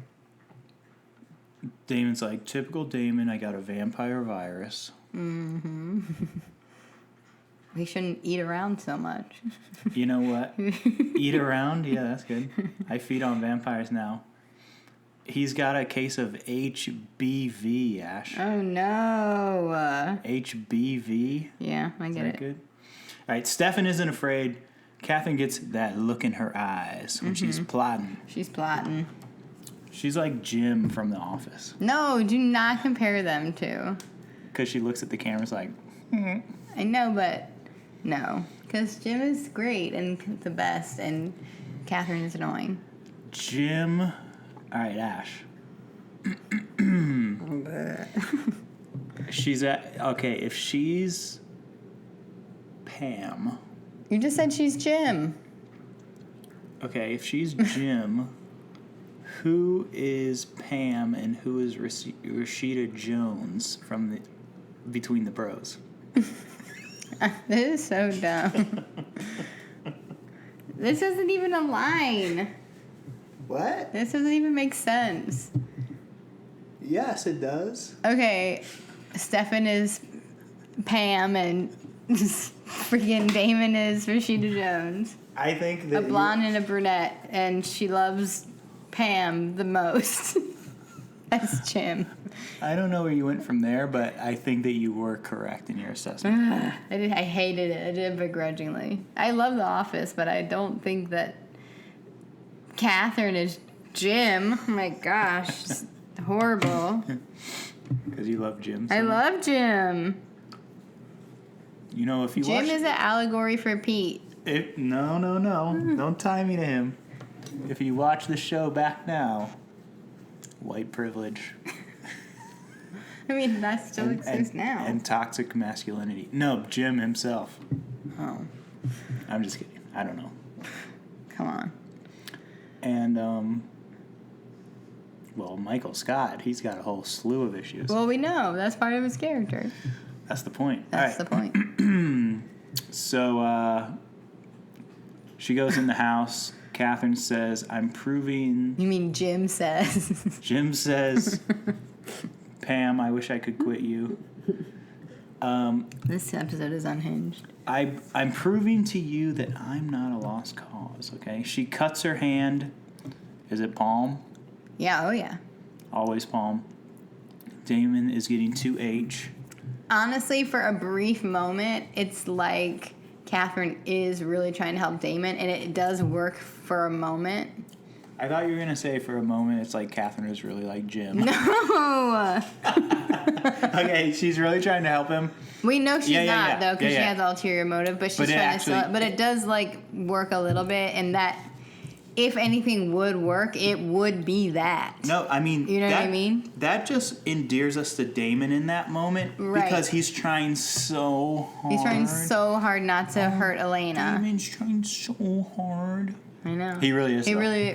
Damon's like, typical Damon, I got a vampire virus. Mm-hmm. We shouldn't eat around so much. You know what? Eat around? Yeah, that's good. I feed on vampires now. He's got a case of HBV, Ash. Oh, no. HBV? Yeah, I get it. Good? All right, Stefan isn't afraid. Catherine gets that look in her eyes when she's plotting. She's plotting. She's like Jim from The Office. No, do not compare them to. Because she looks at the cameras like, I know, but no. Because Jim is great and the best, and Catherine is annoying. Jim. All right, Ash. She's at. Okay, if she's Pam. You just said she's Jim. Okay, if she's Jim, who is Pam and who is Rashida Jones from the Between the Bros? This is so dumb. This isn't even a line. What? This doesn't even make sense. Yes, it does. Okay, Stefan is Pam and freaking Damon is Rashida Jones. I think that a blonde and a brunette, and she loves Pam the most. That's Jim. I don't know where you went from there, but I think that you were correct in your assessment. I hated it. I did it begrudgingly. I love The Office, but I don't think that Catherine is Jim. Oh my gosh. Just horrible. Because you love Jim. So I much. love Jim. You know, if you Jim watch... is an allegory for Pete. No. Don't tie me to him. If you watch the show back now, white privilege. I mean, that still exists now. And toxic masculinity. No, Jim himself. Oh. I'm just kidding. I don't know. Come on. And, well, Michael Scott, he's got a whole slew of issues. Well, we know. That's part of his character. That's the point. That's the point. So, she goes in the house. Catherine says, I'm proving... You mean Jim says? Jim says, Pam, I wish I could quit you. This episode is unhinged. I'm proving to you that I'm not a lost cause, okay? She cuts her hand. Is it palm? Yeah, oh yeah. Always palm. Damon is getting 2H. Honestly, for a brief moment, it's like Catherine is really trying to help Damon, and it does work for a moment. I thought you were going to say for a moment it's like Catherine is really like Jim. No! Okay, she's really trying to help him. We know she's not, though, because she has ulterior motive, but she's trying to sell it. But it does, like, work a little bit, and that, if anything would work, it would be that. No, I mean... You know what I mean? That just endears us to Damon in that moment. Right. Because he's trying so hard. He's trying so hard not to hurt Elena. Damon's trying so hard. I know. He really is. He really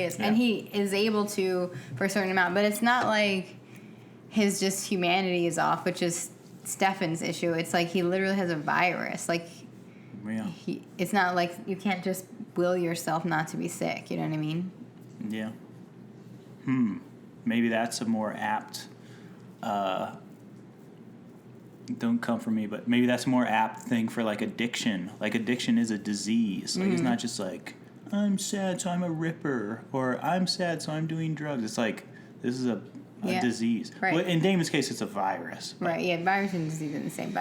is. Yeah. And he is able to for a certain amount. But it's not like his just humanity is off, which is Stefan's issue. It's like he literally has a virus. Like, Yeah. it's not like you can't just will yourself not to be sick. You know what I mean? Yeah. Maybe that's a more apt... don't come for me, but maybe that's a more apt thing for, like, addiction. Like, addiction is a disease. Like, it's not just like... I'm sad, so I'm a ripper, or I'm sad, so I'm doing drugs. It's like, this is a disease. Right. Well, in Damon's case, it's a virus. Right, yeah, virus and disease are the same,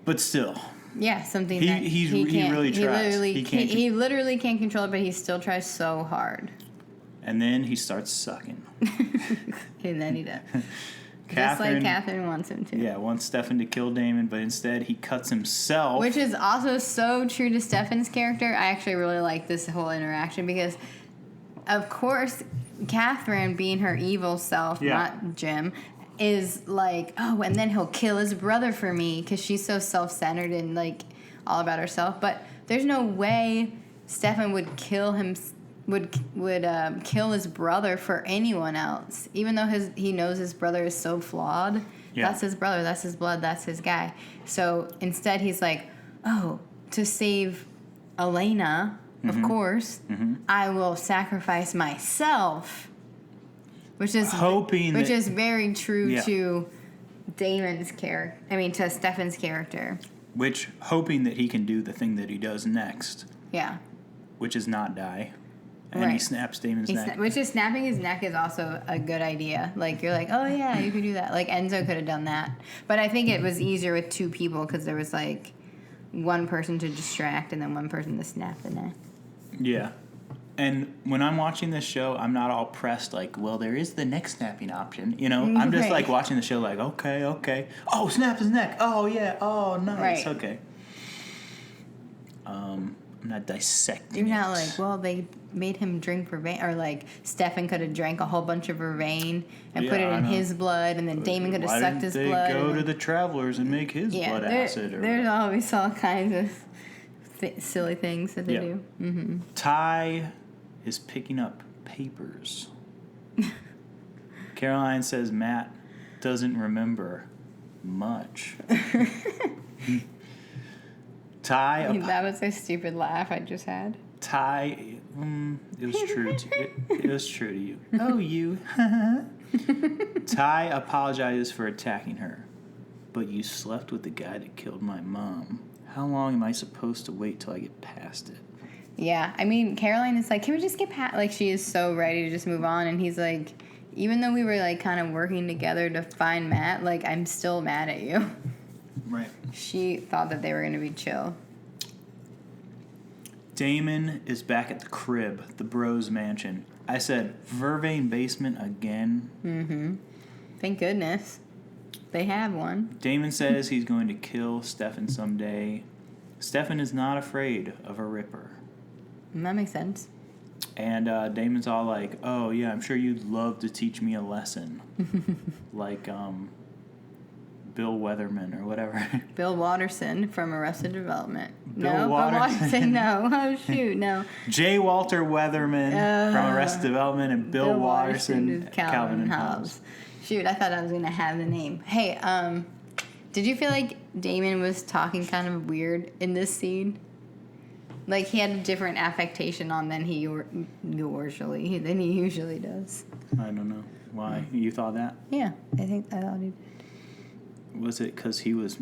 But still. Yeah, something He that really tries. He literally can't control it, but he still tries so hard. And then he starts sucking. And then he does. Catherine, Just like Catherine wants him to. Yeah, wants Stefan to kill Damon, but instead he cuts himself. Which is also so true to Stefan's character. I actually really like this whole interaction because, of course, Catherine, being her evil self, not Jim, is like, oh, and then he'll kill his brother for me because she's so self-centered and, like, all about herself. But there's no way Stefan would kill him. Would kill his brother for anyone else, even though he knows his brother is so flawed. Yeah. That's his brother. That's his blood. That's his guy. So instead, he's like, "Oh, to save Elena, of course, I will sacrifice myself," which is very true to Damon's character. I mean, to Stefan's character. Which hoping that he can do the thing that he does next. Yeah. Which is not die. And he snaps Damon's neck. Which is snapping his neck is also a good idea. Like, you're like, oh, yeah, you could do that. Like, Enzo could have done that. But I think it was easier with two people because there was, like, one person to distract and then one person to snap the neck. Yeah. And when I'm watching this show, I'm not all pressed like, well, there is the neck snapping option. You know, I'm just, like, watching the show like, okay. Oh, snap his neck. Oh, yeah. Oh, nice. Right. Okay. I'm not dissecting You're not like, well, they made him drink Vervain, or like Stefan could have drank a whole bunch of Vervain and put it in his blood, and then Damon could have sucked his blood. Why didn't they go to the Travelers and make his blood acid? There's always all kinds of silly things that they do. Mm-hmm. Ty is picking up papers. Caroline says Matt doesn't remember much. Ty, that was a stupid laugh I just had. Ty, it was true. It was true to you. Oh, you. Ty apologizes for attacking her, but you slept with the guy that killed my mom. How long am I supposed to wait till I get past it? Yeah, I mean, Caroline is like, can we just get past? Like, she is so ready to just move on, and he's like, even though we were like kind of working together to find Matt, like, I'm still mad at you. Right. She thought that they were going to be chill. Damon is back at the crib, the bros mansion. I said Vervain basement again. Thank goodness. They have one. Damon says he's going to kill Stefan someday. Stefan is not afraid of a Ripper. That makes sense. And Damon's all like, oh, yeah, I'm sure you'd love to teach me a lesson. Like Bill Weatherman or whatever. Bill Watterson from Arrested Development. Bill Bill Watterson, no. Oh, shoot, no. J. Walter Weatherman from Arrested Development and Bill Watterson, Calvin and Hobbes. Shoot, I thought I was going to have the name. Hey, did you feel like Damon was talking kind of weird in this scene? Like, he had a different affectation on than he usually does. I don't know. Why? You thought that? Yeah, I thought he did. Was it because he was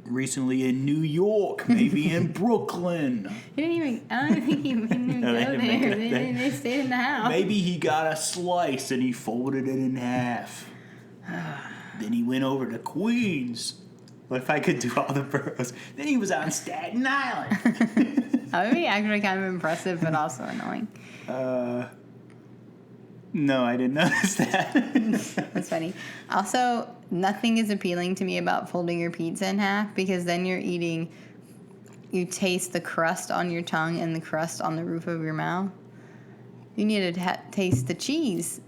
recently in New York, maybe in Brooklyn? I don't even think he didn't No, go they there. didn't make that. They stayed in the house. Maybe he got a slice and he folded it in half. Then he went over to Queens. What if I could do all the boroughs? Then he was on Staten Island. That would be actually kind of impressive, but also annoying. No, I didn't notice that. That's funny. Also, nothing is appealing to me about folding your pizza in half because then you taste the crust on your tongue and the crust on the roof of your mouth. You need to taste the cheese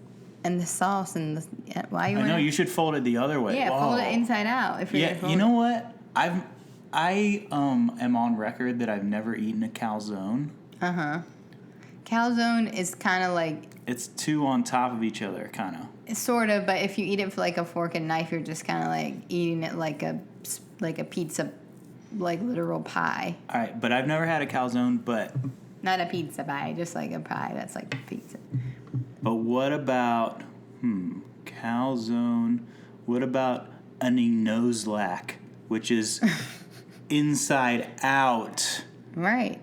and the sauce and the. Why you? I know you should fold it the other way. Yeah, fold it inside out. If you're gonna fold you know what? I am on record that I've never eaten a calzone. Calzone is kind of like. It's two on top of each other, kind of. Sort of, but if you eat it with like a fork and knife, you're just kind of like eating it like a pizza, like literal pie. All right, but I've never had a calzone, but. Not a pizza pie, just like a pie that's like pizza. But what about, calzone? What about a nozlak, which is inside out? Right.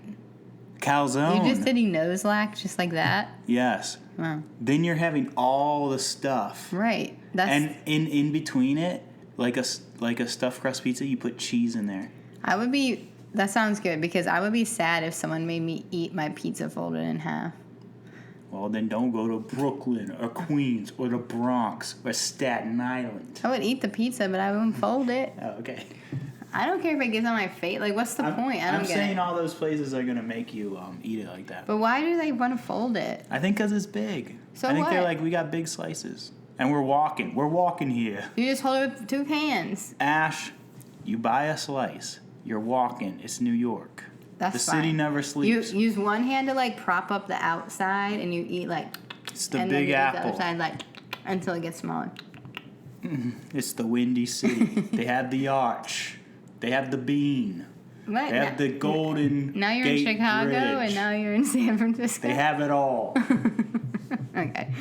Calzone. You just did nozlak just like that? Yes. Wow. Then you're having all the stuff. Right. And in between it, like a stuffed crust pizza, you put cheese in there. That sounds good because I would be sad if someone made me eat my pizza folded in half. Well, then don't go to Brooklyn or Queens or the Bronx or Staten Island. I would eat the pizza, but I wouldn't fold it. Oh, okay. I don't care if it gets on my face. Like, what's the point? I don't I'm get saying it. all those places are going to make you eat it like that. But why do they want to fold it? I think because it's big. So I think what? they're like, we got big slices. And we're walking. We're walking here. You just hold it with 2 hands. Ash, you buy a slice. You're walking. It's New York. That's the fine. city never sleeps. You use one hand to like prop up the outside, and you eat like. It's the and Big then you Apple. Eat the other side like until it gets smaller. It's the Windy City. They have the arch. They have the bean. What? They have the Golden Now you're Gate in Chicago, Bridge. and now you're in San Francisco. They have it all. Okay.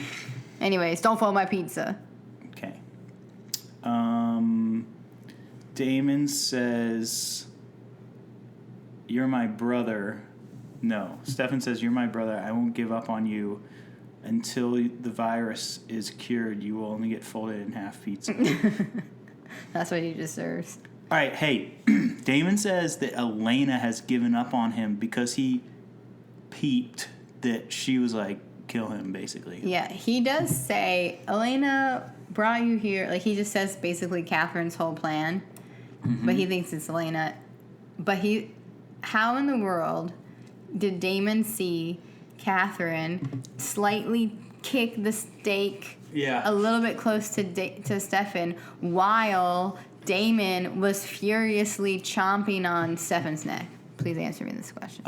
Anyways, don't fold my pizza. Okay. Damon says, "You're my brother." No, Stefan says, "You're my brother. I won't give up on you until the virus is cured. You will only get folded in half pizza." That's what he deserves. All right, hey, Damon says that Elena has given up on him because he peeped that she was like, kill him, basically. Yeah, he does say, Elena brought you here. Like, he just says basically Catherine's whole plan, but he thinks it's Elena. But how in the world did Damon see Catherine slightly kick the steak a little bit close to Stefan while Damon was furiously chomping on Stefan's neck? Please answer me this question.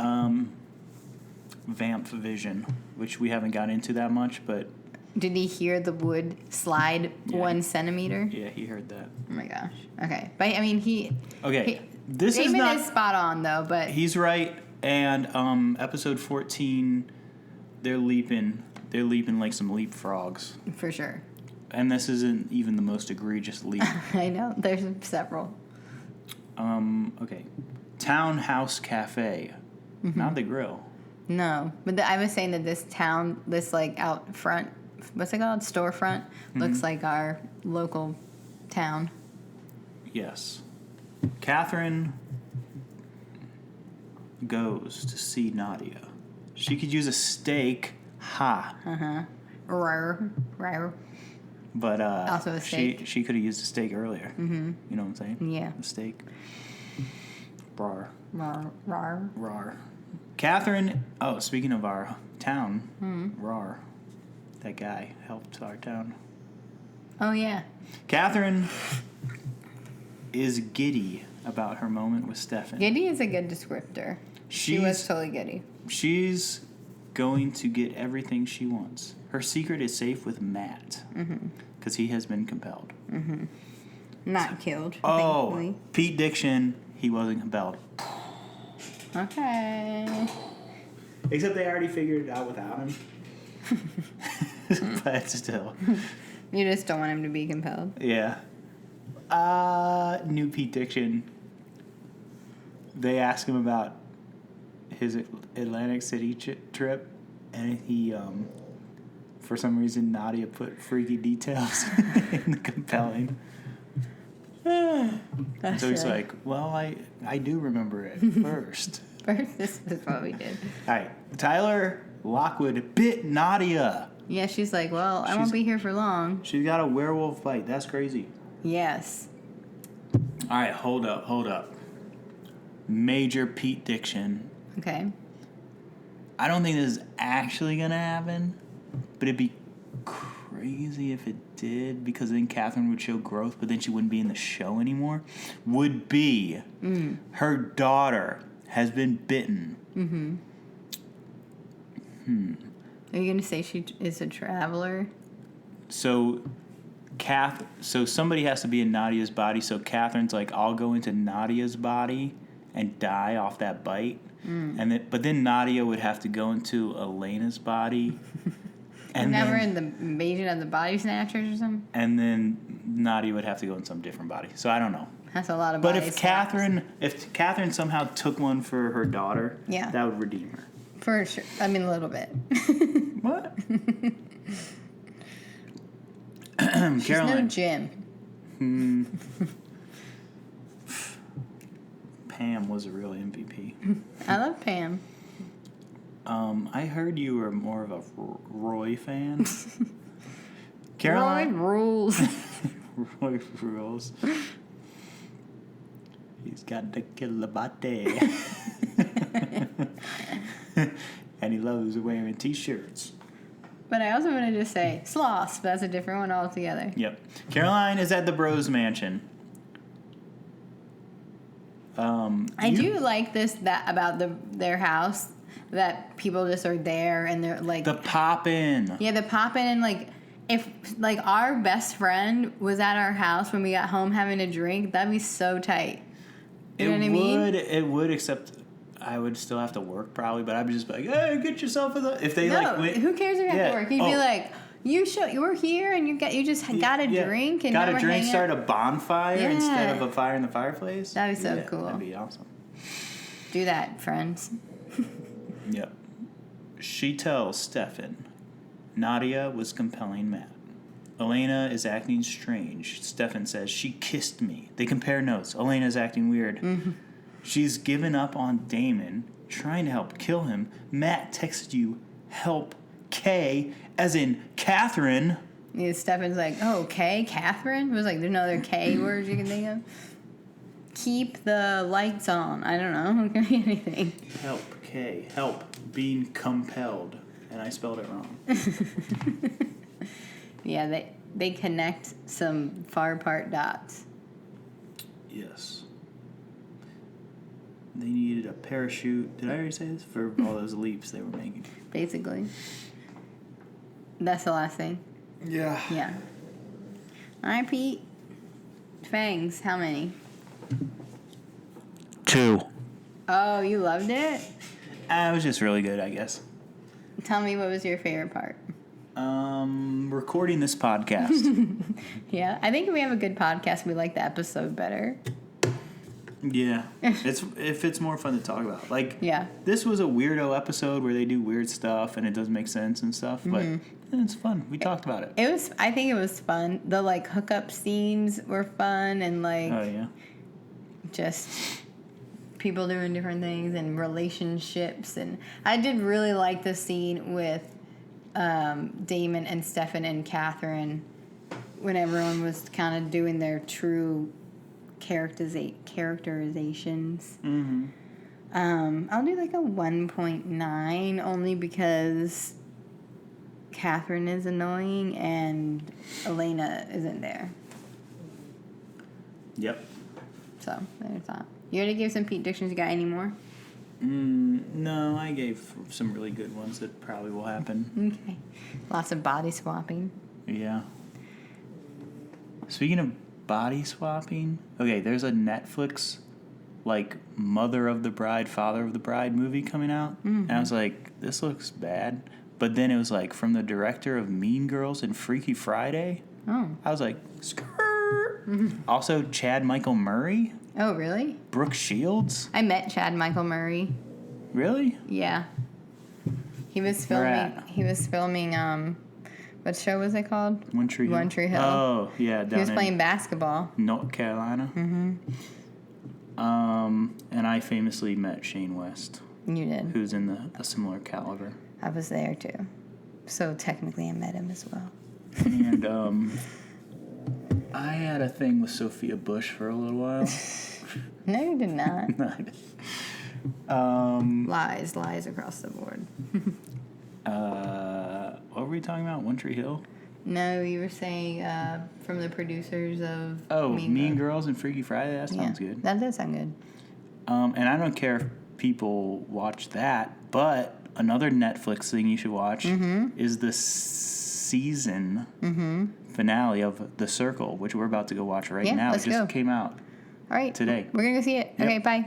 Vamp vision, which we haven't got into that much, but... Did he hear the wood slide 1 centimeter? Yeah, he heard that. Oh my gosh. Okay. But, I mean, This Damon is not... is spot on, though, but... He's right, and episode 14, they're leaping like some leapfrogs. For sure. And this isn't even the most egregious leap. I know. There's several. Okay. Townhouse Cafe. Not the grill. No. But I was saying that this like out front, what's it called? Storefront, looks like our local town. Yes. Catherine goes to see Nadia. She could use a steak Ha. Rare. But Also a steak. she could have used a steak earlier. Mm-hmm. You know what I'm saying? Yeah. A steak. Rar. Rar. Catherine, speaking of our town, Rar. That guy helped our town. Oh, yeah. Catherine is giddy about her moment with Stefan. Giddy is a good descriptor. She was totally giddy. She's going to get everything she wants. Her secret is safe with Matt because he has been compelled. Mm-hmm. Not killed, Oh, thankfully. Pete-diction, he wasn't compelled. Okay. Except they already figured it out without him. But still. You just don't want him to be compelled. Yeah. New Pete-diction. They ask him about his Atlantic City trip, and he, for some reason, Nadia put freaky details in the compelling. That's So he's right. like, well, I do remember it first. First, this is what we did. All right. Tyler Lockwood bit Nadia. Yeah, she's like, well, I won't be here for long. She's got a werewolf bite. That's crazy. Yes. All right, hold up. Major Pete-diction. Okay. I don't think this is actually going to happen, but it'd be crazy if it did, because then Catherine would show growth, but then she wouldn't be in the show anymore. Would be her daughter has been bitten. Are you going to say she is a traveler? So somebody has to be in Nadia's body, so Catherine's like, I'll go into Nadia's body and die off that bite. But then Nadia would have to go into Elena's body. And Never then, in the invasion of the body snatchers or something? and then Nadia would have to go in some different body. So I don't know. That's a lot of But body if snatchers. Catherine somehow took one for her daughter, Yeah. that would redeem her. For sure. I mean, a little bit. What? She's no Caroline. Jim. Pam was a real MVP. I love Pam. I heard you were more of a Roy fan. Roy Caroline. rules. Roy rules. He's got to kill a body. And he loves wearing t-shirts. But I also want to just say sloths, but that's a different one altogether. Yep. Caroline is at the Bros Mansion. I do like that about their house, that people just are there and they're like The pop-in. yeah, the pop in, and like if like our best friend was at our house when we got home having a drink, that'd be so tight. You know what I mean? It would, except I would still have to work probably, but I'd be just like, hey, get yourself if they No, like went, who cares if you have to work? You'd be like, you were here and you just got a drink and got now a we're drink, hanging start out. a bonfire Yeah. instead of a fire in the fireplace. That'd be so cool. That'd be awesome. Do that, friends. Yep. She tells Stefan, Nadia was compelling Matt. Elena is acting strange. Stefan says, she kissed me. They compare notes. Elena's acting weird. Mm-hmm. She's given up on Damon, trying to help kill him. Matt texted you, help Kay, as in Catherine. Yeah, Stefan's like, oh, K, Catherine? It was like, there's no other K words you can think of. Keep the lights on. I don't know. It could be anything. Help Kay. Help being compelled. And I spelled it wrong. Yeah, they connect some far apart dots. Yes. They needed a parachute. Did I already say this? For all those leaps they were making. Basically. That's the last thing. Yeah. Yeah. All right, Pete. Fangs, how many? 2. Oh, you loved it? It was just really good, I guess. Tell me what was your favorite part. Recording this podcast. Yeah, I think if we have a good podcast, we like the episode better. Yeah. It's more fun to talk about. Like, Yeah. this was a weirdo episode where they do weird stuff and it doesn't make sense and stuff, but it's fun. We talked about it. I think it was fun. The like hookup scenes were fun, and like Oh, yeah. just people doing different things and relationships. And I did really like the scene with Damon and Stefan and Catherine when everyone was kind of doing their true characterizations. Mm-hmm. I'll do like a 1.9 only because Catherine is annoying and Elena isn't there. Yep. So there's that. You already gave some Pete-dictions. You got any more? No, I gave some really good ones that probably will happen. Okay. Lots of body swapping. Yeah. Speaking of body swapping, okay, there's a Netflix, like, Mother of the Bride, Father of the Bride movie coming out. Mm-hmm. And I was like, this looks bad. But then it was, like, from the director of Mean Girls and Freaky Friday. Oh. I was like, skirt. Also, Chad Michael Murray. Oh, really? Brooke Shields. I met Chad Michael Murray. Really? Yeah. He was Where filming. at? He was filming. What show was it called? One Tree Hill. One Tree Hill. Oh, yeah. He was playing basketball. North Carolina. Mm-hmm. And I famously met Shane West, You did. who's in a similar caliber. I was there too. So technically, I met him as well. And I had a thing with Sophia Bush for a little while. No, you did not. Um, Lies across the board. what were we talking about? One Tree Hill? No, you were saying from the producers of Mean Girls and Freaky Friday. That sounds good. That does sound good. And I don't care if people watch that, but another Netflix thing you should watch is the season finale of The Circle, which we're about to go watch right now. It just came out All right. today. We're going to go see it. Yep. Okay, bye.